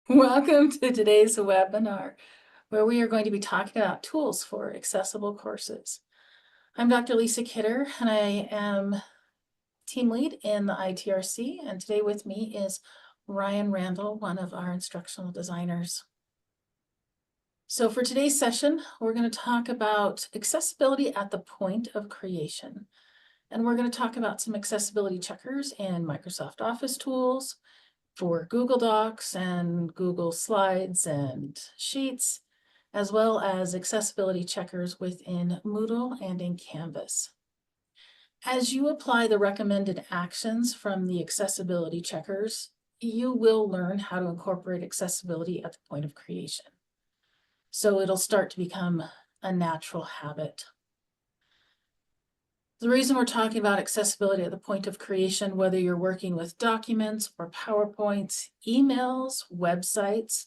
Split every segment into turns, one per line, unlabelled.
Welcome to today's webinar, where we are going to be talking about tools for accessible courses. I'm Dr. Lisa Kidder, and I am team lead in the ITRC, and today with me is Ryan Randall, one of our instructional designers. So for today's session, we're going to talk about accessibility at the point of creation. And we're going to talk about some accessibility checkers in Microsoft Office tools, for Google Docs and Google Slides and Sheets, as well as accessibility checkers within Moodle and in Canvas. As you apply the recommended actions from the accessibility checkers, you will learn how to incorporate accessibility at the point of creation. So it'll start to become a natural habit. The reason we're talking about accessibility at the point of creation, whether you're working with documents or PowerPoints, emails, websites,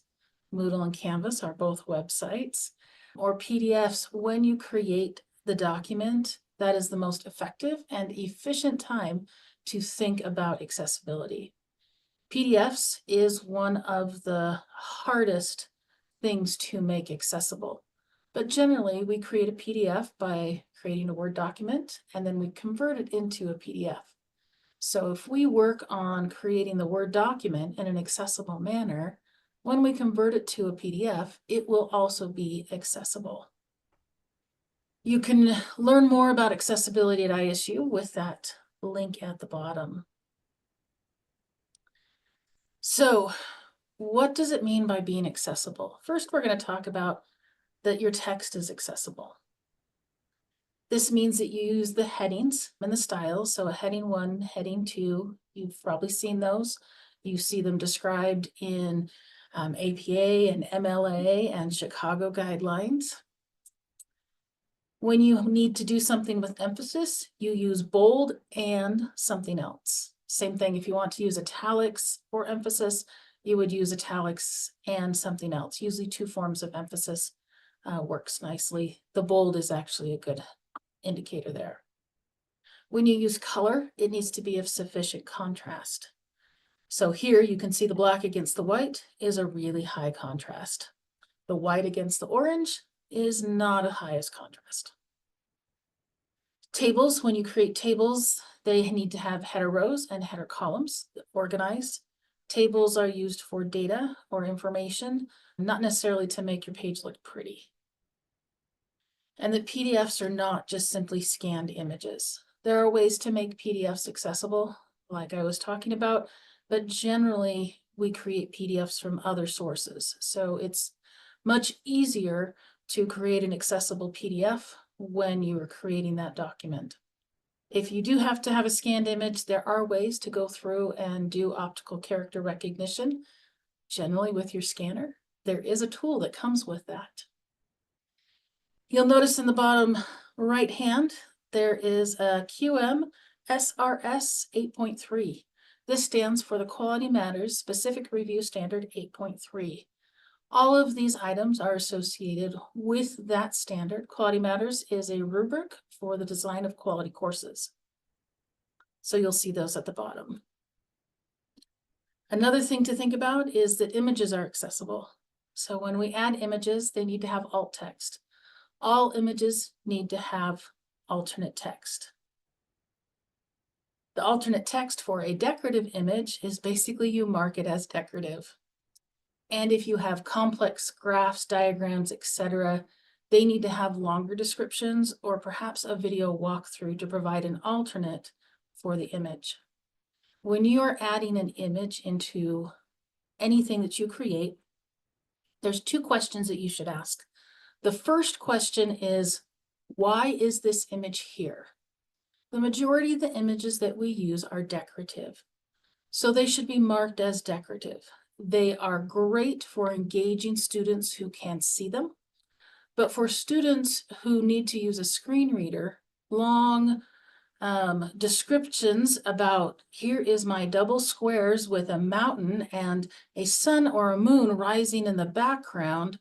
Moodle and Canvas are both websites, or PDFs, when you create the document, that is the most effective and efficient time to think about accessibility. PDFs is one of the hardest things to make accessible. But generally, we create a PDF by creating a Word document, and then we convert it into a PDF. So if we work on creating the Word document in an accessible manner, when we convert it to a PDF, it will also be accessible. You can learn more about accessibility at ISU with that link at the bottom. So what does it mean by being accessible? First, we're going to talk about that your text is accessible. This means that you use the headings and the styles. So a heading 1, heading 2, you've probably seen those. You see them described in APA and MLA and Chicago guidelines. When you need to do something with emphasis, you use bold and something else. Same thing if you want to use italics for emphasis, you would use italics and something else. Usually 2 forms of emphasis works nicely. The bold is actually a good indicator there. When you use color, it needs to be of sufficient contrast. So here you can see the black against the white is a really high contrast. The white against the orange is not a highest contrast. Tables, when you create tables, they need to have header rows and header columns organized. Tables are used for data or information, not necessarily to make your page look pretty. And the PDFs are not just simply scanned images. There are ways to make PDFs accessible, like I was talking about, but generally we create PDFs from other sources. So it's much easier to create an accessible PDF when you are creating that document. If you do have to have a scanned image, there are ways to go through and do optical character recognition, generally with your scanner. There is a tool that comes with that. You'll notice in the bottom right hand, there is a QM SRS 8.3. This stands for the Quality Matters Specific Review Standard 8.3. All of these items are associated with that standard. Quality Matters is a rubric for the design of quality courses. So you'll see those at the bottom. Another thing to think about is that images are accessible. So when we add images, they need to have alt text. All images need to have alternate text. The alternate text for a decorative image is basically you mark it as decorative. And if you have complex graphs, diagrams, etc., they need to have longer descriptions or perhaps a video walkthrough to provide an alternate for the image. When you are adding an image into anything that you create, there's 2 questions that you should ask. The first question is, why is this image here? The majority of the images that we use are decorative, so they should be marked as decorative. They are great for engaging students who can see them, but for students who need to use a screen reader, long descriptions about here is my double squares with a mountain and a sun or a moon rising in the background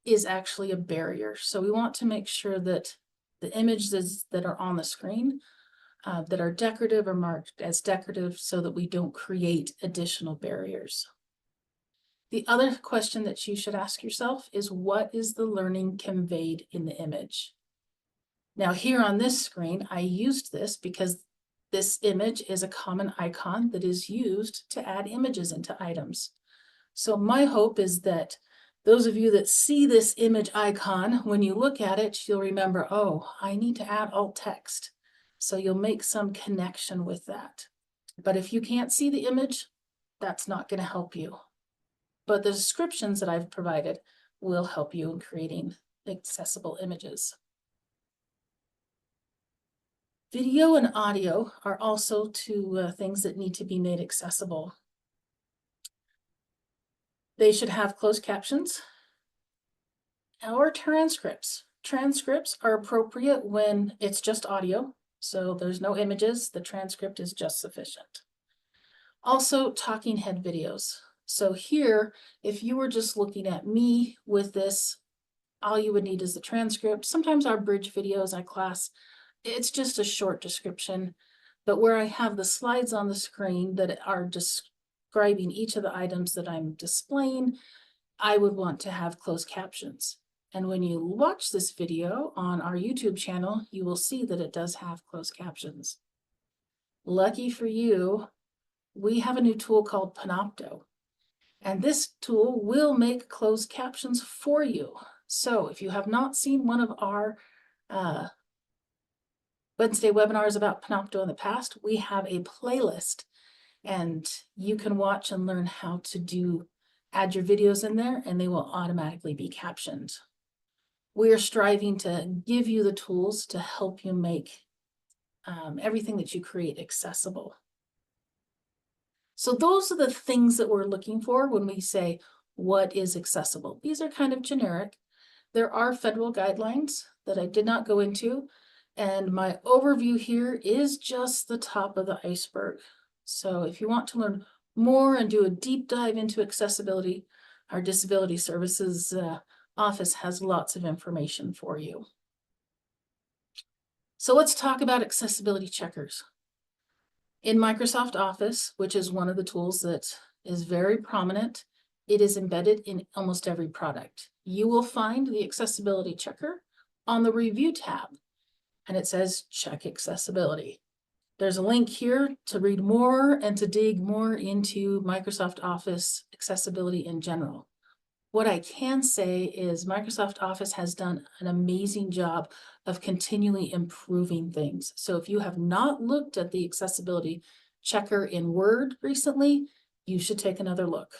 is actually a barrier. So we want to make sure that the images that are on the screen that are decorative are marked as decorative so that we don't create additional barriers. The other question that you should ask yourself is, what is the learning conveyed in the image? Now here on this screen, I used this because this image is a common icon that is used to add images into items. So my hope is that those of you that see this image icon, when you look at it, you'll remember, oh, I need to add alt text. So you'll make some connection with that. But if you can't see the image, that's not going to help you. But the descriptions that I've provided will help you in creating accessible images. Video and audio are also two things that need to be made accessible. They should have closed captions or transcripts. Transcripts are appropriate when it's just audio, so there's no images, the transcript is just sufficient. Also, talking head videos. So here, if you were just looking at me with this, all you would need is the transcript. Sometimes our bridge videos I class, it's just a short description, but where I have the slides on the screen that are describing each of the items that I'm displaying, I would want to have closed captions. And when you watch this video on our YouTube channel, you will see that it does have closed captions. Lucky for you, we have a new tool called Panopto. And this tool will make closed captions for you. So if you have not seen one of our Wednesday webinars about Panopto in the past, we have a playlist and you can watch and learn how to add your videos in there and they will automatically be captioned. We are striving to give you the tools to help you make everything that you create accessible. So those are the things that we're looking for when we say, what is accessible? These are kind of generic. There are federal guidelines that I did not go into, and my overview here is just the top of the iceberg. So if you want to learn more and do a deep dive into accessibility, our Disability Services office has lots of information for you. So let's talk about accessibility checkers. In Microsoft Office, which is one of the tools that is very prominent, it is embedded in almost every product. You will find the accessibility checker on the review tab, and it says check accessibility. There's a link here to read more and to dig more into Microsoft Office accessibility in general. What I can say is Microsoft Office has done an amazing job of continually improving things. So if you have not looked at the accessibility checker in Word recently, you should take another look.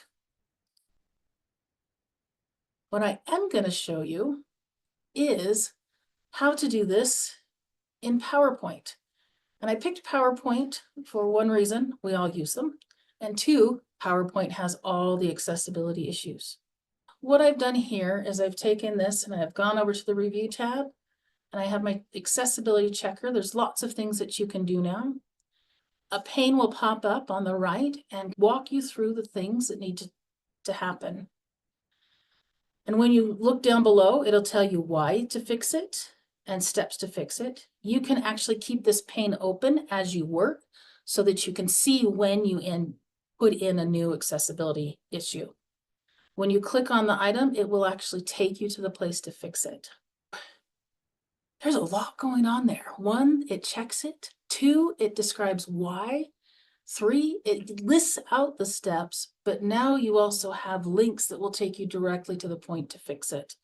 What I am going to show you is how to do this in PowerPoint. And I picked PowerPoint for one reason, we all use them, and two, PowerPoint has all the accessibility issues. What I've done here is I've taken this and I've gone over to the review tab and I have my accessibility checker. There's lots of things that you can do now. A pane will pop up on the right and walk you through the things that need to happen. And when you look down below, it'll tell you why to fix it and steps to fix it. You can actually keep this pane open as you work so that you can see when you put in a new accessibility issue. When you click on the item, it will actually take you to the place to fix it. There's a lot going on there. One, it checks it. Two, it describes why. Three, it lists out the steps, but now you also have links that will take you directly to the point to fix it.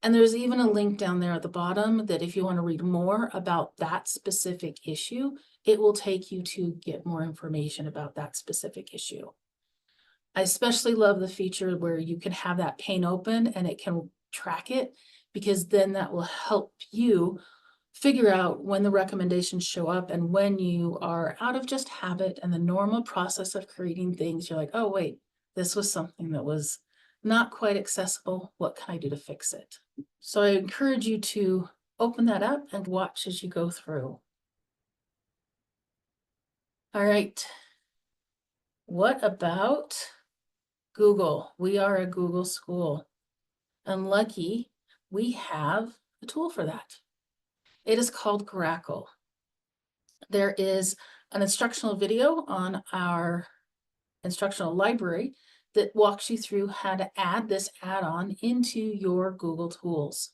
And there's even a link down there at the bottom that if you want to read more about that specific issue, it will take you to get more information about that specific issue. I especially love the feature where you can have that pane open and it can track it, because then that will help you figure out when the recommendations show up and when you are out of just habit and the normal process of creating things, you're like, oh, wait, this was something that was not quite accessible. What can I do to fix it? So I encourage you to open that up and watch as you go through. All right. What about Google? We are a Google school, and lucky we have a tool for that. It is called Grackle. There is an instructional video on our instructional library that walks you through how to add this add-on into your Google tools.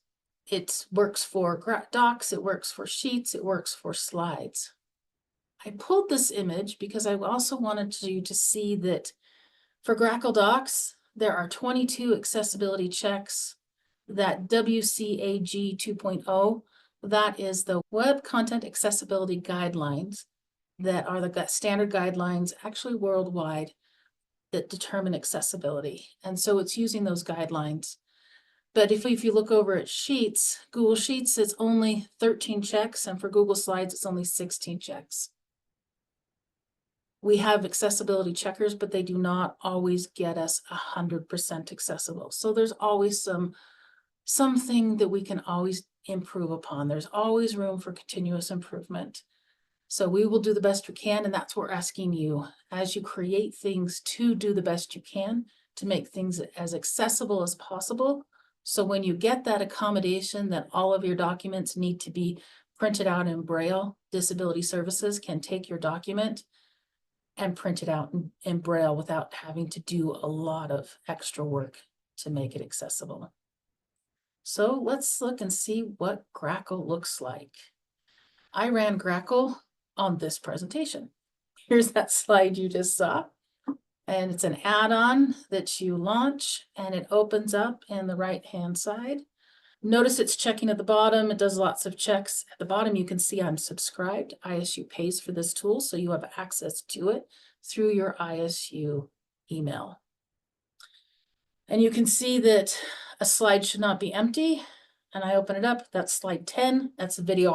It works for Docs, it works for Sheets, it works for Slides. I pulled this image because I also wanted you to see that for Grackle Docs, there are 22 accessibility checks. That WCAG 2.0, that is the Web Content Accessibility Guidelines that are the standard guidelines actually worldwide that determine accessibility. And so it's using those guidelines. But if you look over at Sheets, Google Sheets, it's only 13 checks, and for Google Slides, it's only 16 checks. We have accessibility checkers, but they do not always get us 100% accessible. So there's always something that we can always improve upon. There's always room for continuous improvement. So we will do the best we can, and that's what we're asking you as you create things to do the best you can to make things as accessible as possible. So when you get that accommodation that all of your documents need to be printed out in Braille, Disability Services can take your document and print it out in Braille without having to do a lot of extra work to make it accessible. So let's look and see what Grackle looks like. I ran Grackle on this presentation. Here's that slide you just saw. And it's an add-on that you launch and it opens up in the right-hand side. Notice it's checking at the bottom. It does lots of checks. At the bottom, you can see I'm subscribed. ISU pays for this tool, so you have access to it through your ISU email. And you can see that a slide should not be empty. And I open it up, that's slide 10. That's the video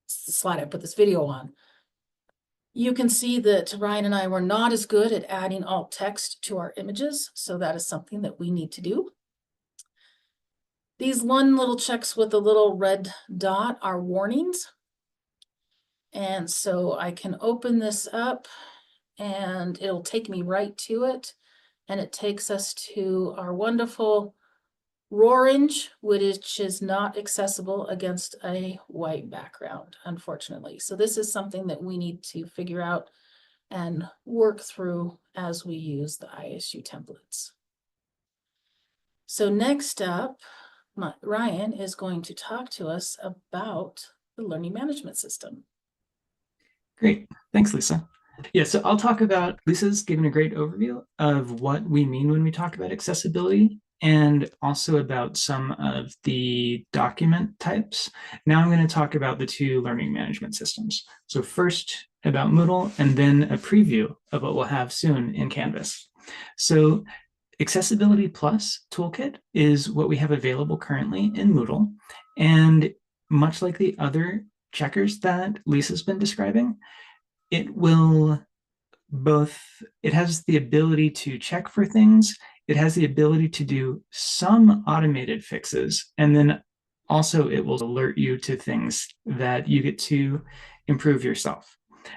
slide I put this video on. You can see that Ryan and I were not as good at adding alt text to our images, so that is something that we need to do. These one little checks with a little red dot are warnings. And so I can open this up and it'll take me right to it. And it takes us to our wonderful Rorange, which is not accessible against a white background, unfortunately. So this is something that we need to figure out and work through as we use the ISU templates. So next up, Ryan is going to talk to us about the learning management system.
Great, thanks, Lisa. Yeah, so I'll talk about, Lisa's given a great overview of what we mean when we talk about accessibility and also about some of the document types. Now I'm going to talk about the two learning management systems. So first about Moodle and then a preview of what we'll have soon in Canvas. So Accessibility Plus Toolkit is what we have available currently in Moodle. And much like the other checkers that Lisa's been describing, it has the ability to check for things. It has the ability to do some automated fixes. And then also it will alert you to things that you get to improve yourself.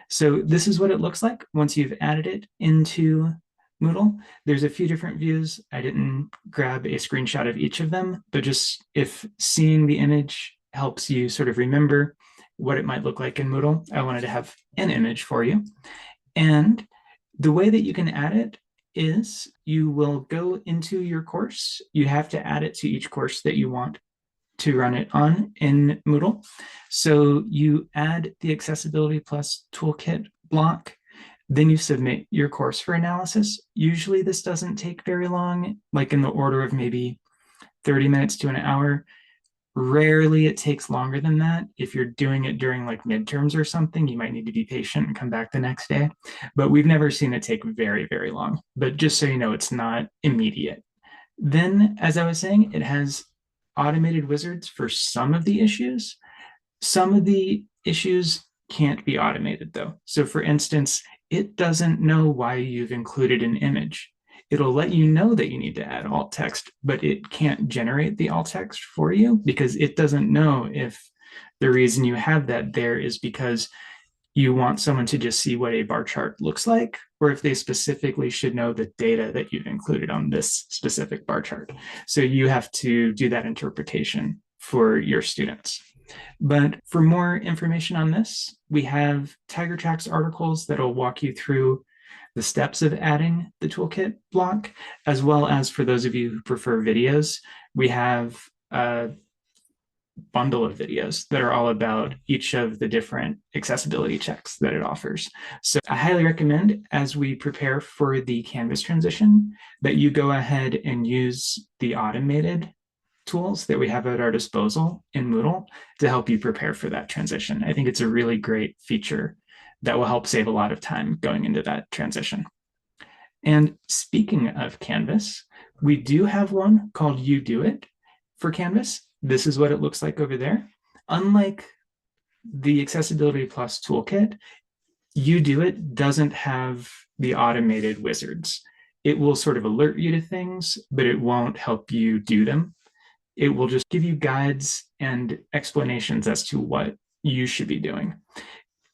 So this is what it looks like once you've added it into Moodle. There's a few different views. I didn't grab a screenshot of each of them, but just if seeing the image helps you sort of remember what it might look like in Moodle, I wanted to have an image for you. And the way that you can add it is you will go into your course. You have to add it to each course that you want to run it on in Moodle. So you add the Accessibility Plus Toolkit block, then you submit your course for analysis. Usually this doesn't take very long, like in the order of maybe 30 minutes to an hour. Rarely it takes longer than that. If you're doing it during like midterms or something, you might need to be patient and come back the next day. But we've never seen it take very, very long. But just so you know, it's not immediate. Then, as I was saying, it has automated wizards for some of the issues. Some of the issues can't be automated though. So for instance, it doesn't know why you've included an image. It'll let you know that you need to add alt text, but it can't generate the alt text for you because it doesn't know if the reason you have that there is because you want someone to just see what a bar chart looks like, or if they specifically should know the data that you've included on this specific bar chart. So you have to do that interpretation for your students. But for more information on this, we have Tiger Tracks articles that'll walk you through the steps of adding the toolkit block, as well as for those of you who prefer videos, we have a bundle of videos that are all about each of the different accessibility checks that it offers. So I highly recommend, as we prepare for the Canvas transition, that you go ahead and use the automated tools that we have at our disposal in Moodle to help you prepare for that transition. I think it's a really great feature that will help save a lot of time going into that transition. And speaking of Canvas, we do have one called You Do It for Canvas. This is what it looks like over there. Unlike the Accessibility Plus toolkit, You Do It doesn't have the automated wizards. It will sort of alert you to things, but it won't help you do them. It will just give you guides and explanations as to what you should be doing.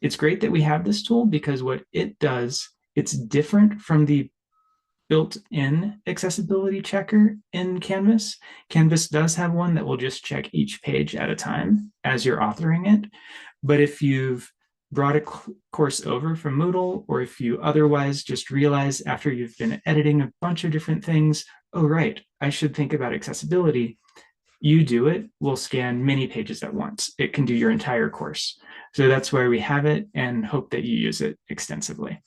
It's great that we have this tool because what it does, it's different from the built-in accessibility checker in Canvas. Canvas does have one that will just check each page at a time as you're authoring it. But if you've brought a course over from Moodle, or if you otherwise just realize after you've been editing a bunch of different things, oh, right, I should think about accessibility, You Do It will scan many pages at once. It can do your entire course. So that's why we have it and hope that you use it extensively.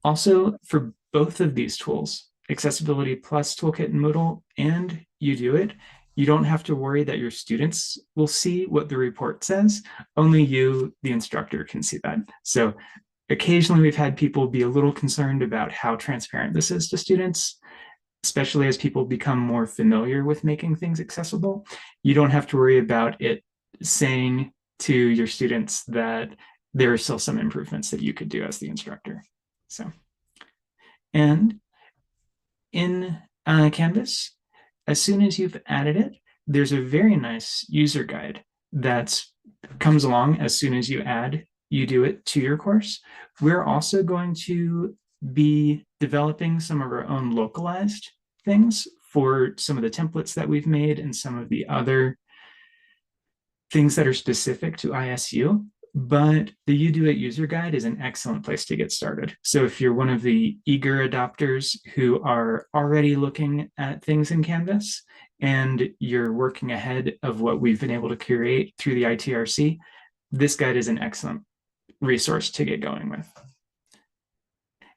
Also, for both of these tools, Accessibility Plus Toolkit in Moodle and You Do It, you don't have to worry that your students will see what the report says. Only you, the instructor, can see that. So occasionally we've had people be a little concerned about how transparent this is to students, especially as people become more familiar with making things accessible. You don't have to worry about it saying to your students that there are still some improvements that you could do as the instructor. So, and in Canvas, as soon as you've added it, there's a very nice user guide that comes along as soon as you add You Do It to your course. We're also going to be developing some of our own localized things for some of the templates that we've made and some of the other things that are specific to ISU. But the You Do It user guide is an excellent place to get started. So if you're one of the eager adopters who are already looking at things in Canvas and you're working ahead of what we've been able to create through the ITRC, this guide is an excellent resource to get going with.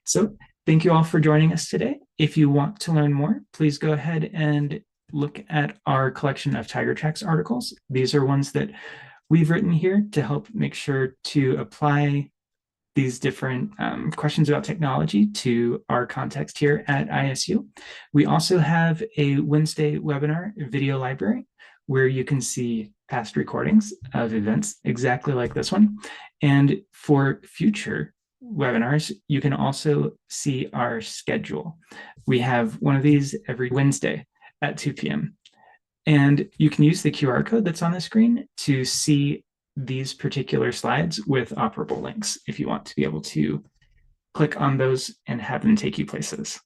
So thank you all for joining us today. If you want to learn more, please go ahead and look at our collection of Tiger Tracks articles. These are ones that we've written here to help make sure to apply these different questions about technology to our context here at ISU. We also have a Wednesday webinar video library where you can see past recordings of events exactly like this one. And for future webinars, you can also see our schedule. We have one of these every Wednesday at 2 p.m. And you can use the QR code that's on the screen to see these particular slides with operable links if you want to be able to click on those and have them take you places.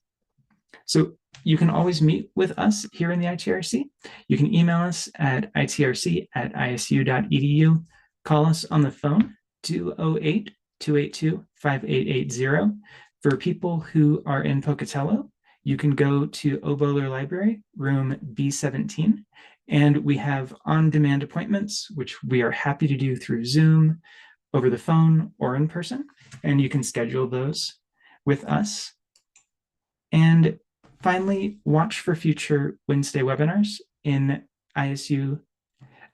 So you can always meet with us here in the ITRC. You can email us at itrc@isu.edu, call us on the phone, 208-282-5880. For people who are in Pocatello, you can go to Oboler Library, room B17, and we have on-demand appointments, which we are happy to do through Zoom, over the phone, or in person, and you can schedule those with us. And finally, watch for future Wednesday webinars in ISU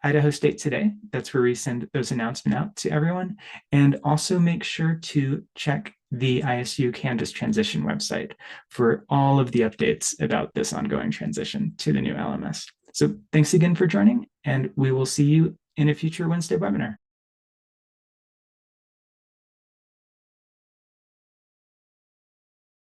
Idaho State Today. That's where we send those announcements out to everyone. And also make sure to check the ISU Canvas transition website for all of the updates about this ongoing transition to the new LMS. So thanks again for joining, and we will see you in a future Wednesday webinar.